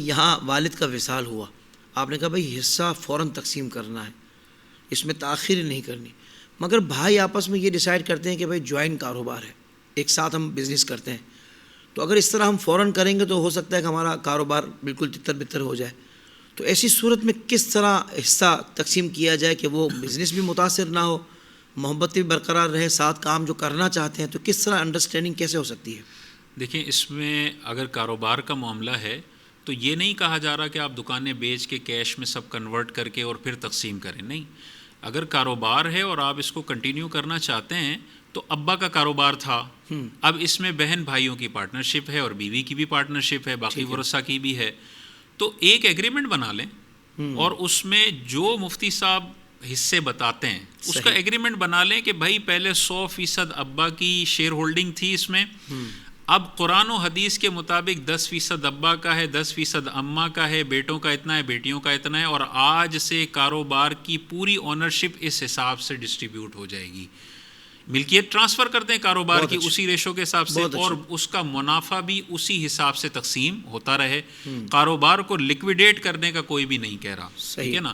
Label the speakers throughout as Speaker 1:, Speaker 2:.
Speaker 1: یہاں والد کا وصال ہوا، آپ نے کہا بھائی حصہ فوراً تقسیم کرنا ہے، اس میں تاخیر نہیں کرنی، مگر بھائی آپس میں یہ ڈیسائیڈ کرتے ہیں کہ بھائی جوائنٹ کاروبار ہے، ایک ساتھ ہم بزنس کرتے ہیں، تو اگر اس طرح ہم فوراً کریں گے تو ہو سکتا ہے کہ ہمارا کاروبار بالکل تتر بتر ہو جائے. تو ایسی صورت میں کس طرح حصہ تقسیم کیا جائے کہ وہ بزنس بھی متاثر نہ ہو، محبت بھی برقرار رہے، ساتھ کام جو کرنا چاہتے ہیں، تو کس طرح انڈرسٹینڈنگ کیسے ہو سکتی ہے؟
Speaker 2: دیکھیں، اس میں اگر کاروبار کا معاملہ ہے تو یہ نہیں کہا جا رہا کہ آپ دکانیں بیچ کے کیش میں سب کنورٹ کر کے اور پھر تقسیم کریں. نہیں، اگر کاروبار ہے اور آپ اس کو کنٹینیو کرنا چاہتے ہیں تو ابا کا کاروبار تھا، اب اس میں بہن بھائیوں کی پارٹنرشپ ہے اور بیوی کی بھی پارٹنرشپ ہے، باقی ورثہ کی بھی ہے، تو ایک ایگریمنٹ بنا لیں اور اس میں جو مفتی صاحب حصے بتاتے ہیں اس کا ایگریمنٹ بنا لیں کہ بھائی پہلے 100% ابا کی شیئر ہولڈنگ تھی اس میں، اب قرآن و حدیث کے مطابق 10% ابا کا ہے، 10% اماں کا ہے، بیٹوں کا اتنا ہے، بیٹیوں کا اتنا ہے، اور آج سے کاروبار کی پوری اونرشپ اس حساب سے ڈسٹریبیوٹ ہو جائے گی. ملکیت ٹرانسفر کرتے ہیں کاروبار کی اسی ریشو کے حساب سے، اور اس کا منافع بھی اسی حساب سے تقسیم ہوتا رہے. کاروبار کو لکویڈیٹ کرنے کا کوئی بھی نہیں کہہ رہا، ٹھیک ہے نا.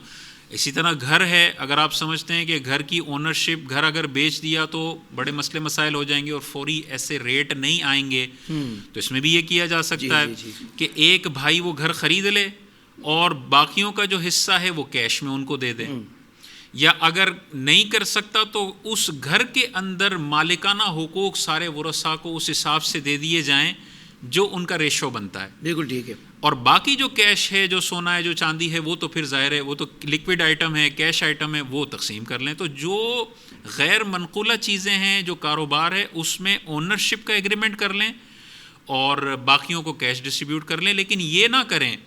Speaker 2: اسی طرح گھر ہے، اگر آپ سمجھتے ہیں کہ گھر کی اونرشپ، گھر اگر بیچ دیا تو بڑے مسئلے مسائل ہو جائیں گے اور فوری ایسے ریٹ نہیں آئیں گے، تو اس میں بھی یہ کیا جا سکتا ہے کہ ایک بھائی وہ گھر خرید لے اور باقیوں کا جو حصہ ہے وہ کیش میں ان کو دے دے، یا اگر نہیں کر سکتا تو اس گھر کے اندر مالکانہ حقوق سارے ورثاء کو اس حساب سے دے دیے جائیں جو ان کا ریشو بنتا ہے.
Speaker 1: بالکل ٹھیک ہے.
Speaker 2: اور باقی جو کیش ہے، جو سونا ہے، جو چاندی ہے، وہ تو پھر ظاہر ہے وہ تو لکوڈ آئٹم ہے، کیش آئٹم ہے، وہ تقسیم کر لیں. تو جو غیر منقولہ چیزیں ہیں، جو کاروبار ہے، اس میں اونرشپ کا ایگریمنٹ کر لیں اور باقیوں کو کیش ڈسٹریبیوٹ کر لیں. لیکن یہ نہ کریں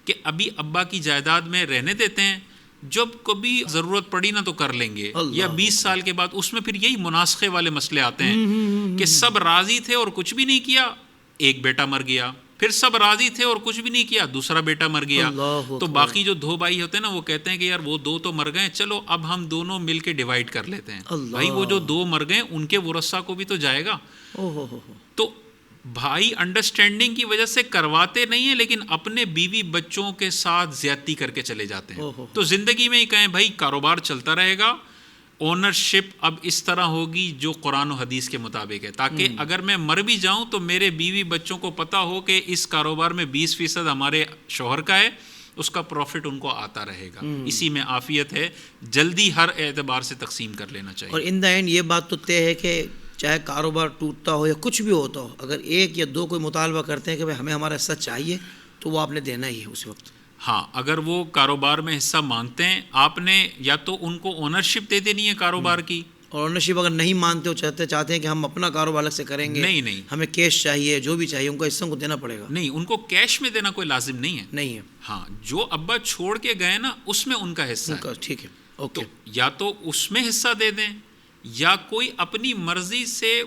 Speaker 2: کہ ابھی ابا کی جائیداد میں رہنے دیتے ہیں، جب کبھی ضرورت پڑی نا تو کر لیں گے، یا 20 سال کے بعد. اس میں پھر یہی مناسخے والے مسئلے آتے ہیں کہ سب راضی تھے اور کچھ بھی نہیں کیا، ایک بیٹا مر گیا، پھر سب راضی تھے اور کچھ بھی نہیں کیا، دوسرا بیٹا مر گیا، تو باقی جو 2 بھائی ہوتے ہیں نا وہ کہتے ہیں کہ یار وہ 2 تو مر گئے، چلو اب ہم دونوں مل کے ڈیوائیڈ کر لیتے ہیں. بھائی وہ جو 2 مر گئے ان کے ورثاء کو بھی تو جائے گا. تو بھائی انڈرسٹینڈنگ کی وجہ سے کرواتے نہیں ہیں، لیکن اپنے بیوی بچوں کے ساتھ زیادتی کر کے چلے جاتے ہیں. تو زندگی میں ہی کہیں بھائی کاروبار چلتا رہے گا، اونرشپ اب اس طرح ہوگی جو قرآن و حدیث کے مطابق ہے، تاکہ اگر میں مر بھی جاؤں تو میرے بیوی بچوں کو پتہ ہو کہ اس کاروبار میں 20% ہمارے شوہر کا ہے، اس کا پروفٹ ان کو آتا رہے گا. اسی میں عافیت ہے. جلدی ہر اعتبار سے تقسیم کر لینا چاہیے.
Speaker 1: اور ان دا اینڈ یہ بات تو طے ہے کہ چاہے کاروبار ٹوٹتا ہو یا کچھ بھی ہوتا ہو، اگر 1 یا 2 کوئی مطالبہ کرتے ہیں کہ بھائی ہمیں ہمارا حصہ چاہیے، تو وہ آپ نے دینا ہی ہے اس وقت.
Speaker 2: ہاں، اگر وہ کاروبار میں حصہ مانگتے ہیں، آپ نے یا تو ان کو اونرشپ دے دینی ہے کاروبار کی،
Speaker 1: اور اونرشپ اگر نہیں مانتے ہو، چاہتے ہیں کہ ہم اپنا کاروبار الگ سے کریں گے،
Speaker 2: نہیں
Speaker 1: ہمیں کیش چاہیے، جو بھی چاہیے ان کو حصہ کو دینا پڑے گا.
Speaker 2: نہیں، ان کو کیش میں دینا کوئی لازم نہیں ہے.
Speaker 1: نہیں ہے.
Speaker 2: ہاں، جو ابا چھوڑ کے گئے نا اس میں ان کا حصہ ہے.
Speaker 1: ٹھیک ہے. اوکے.
Speaker 2: تو یا تو اس میں حصہ دے دیں یا کوئی اپنی مرضی سے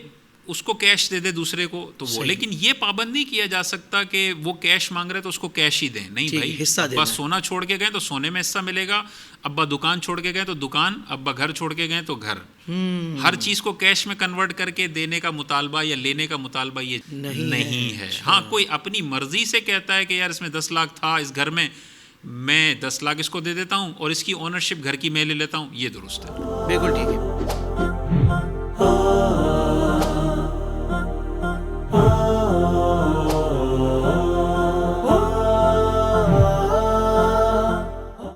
Speaker 2: اس کو کیش دے دے دوسرے کو، تو وہ. لیکن یہ پابند نہیں کیا جا سکتا کہ وہ کیش مانگ رہے تو اس کو کیش ہی دیں. نہیں بھائی، ابا سونا چھوڑ کے گئے تو سونے میں حصہ ملے گا، ابا دکان چھوڑ کے گئے تو دکان، ابا گھر چھوڑ کے گئے تو گھر. ہر چیز کو کیش میں کنورٹ کر کے دینے کا مطالبہ یا لینے کا مطالبہ یہ نہیں ہے. ہاں، کوئی اپنی مرضی سے کہتا ہے کہ یار اس میں 10 لاکھ تھا اس گھر میں 10 لاکھ اس کو دے دیتا ہوں اور اس کی اونرشپ گھر کی میں لے لیتا ہوں، یہ درست ہے.
Speaker 1: بالکل ٹھیک ہے.